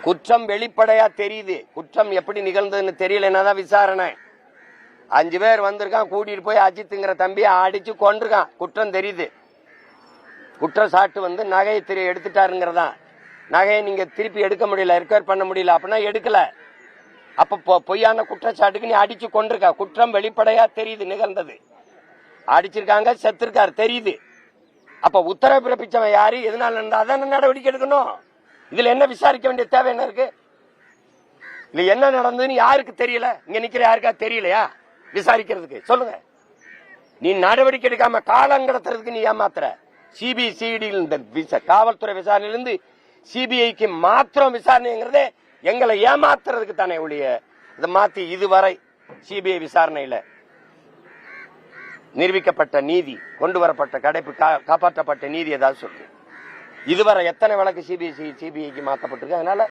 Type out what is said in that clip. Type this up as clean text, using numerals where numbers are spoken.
குற்றம் வெளிப்படையா தெரியுது. குற்றம் எப்படி நிகழ்ந்ததுன்னு தெரியலன்னாதான் விசாரணை. 5 பேர் வந்திருக்கான், கூட்டிட்டு போய் அஜித்துங்கிற தம்பியை அடிச்சு கொண்டிருக்கான். குற்றம் தெரியுது. குற்றச்சாட்டு வந்து நகையை எடுத்துட்டாருங்கிறதா. நகையை நீங்க திருப்பி எடுக்க முடியல, ரிகவர் பண்ண முடியல அப்படின்னா எடுக்கல. அப்ப பொய்யான குற்றச்சாட்டுக்கு நீ அடிச்சு கொண்டிருக்க. குற்றம் வெளிப்படையா தெரியுது நிகழ்ந்தது. அடிச்சிருக்காங்க, செத்துருக்காரு தெரியுது. அப்ப உத்தரவு பிறப்பிச்சவன் யாரு, எதனால அதான நடவடிக்கை எடுக்கணும். இதுல என்ன விசாரிக்க வேண்டிய தேவை என்ன இருக்கு? இல்ல என்ன நடந்ததுன்னு யாருக்கு தெரியல? இங்க நிக்கிற யாருக்கா தெரியலையா விசாரிக்கிறதுக்கு? சொல்லுங்க. நீ நடவடிக்கை எடுக்காம காலம் கடத்துறதுக்கு நீ ஏமாத்துற. சிபிசிஐடி இந்த காவல்துறை விசாரணையிலிருந்து சிபிஐக்கு மாத்திரம் விசாரணைங்கிறதே எங்களை ஏமாத்துறதுக்கு தானே ஒழிய இதை மாத்தி இதுவரை சிபிஐ விசாரணையில நிரூபிக்கப்பட்ட நீதி, கொண்டு வரப்பட்ட காப்பாற்றப்பட்ட நீதி ஏதாவது சொல்லு. இதுவரை எத்தனை வழக்கு சிபிஐக்கு மாற்றப்பட்டிருக்கு? அதனால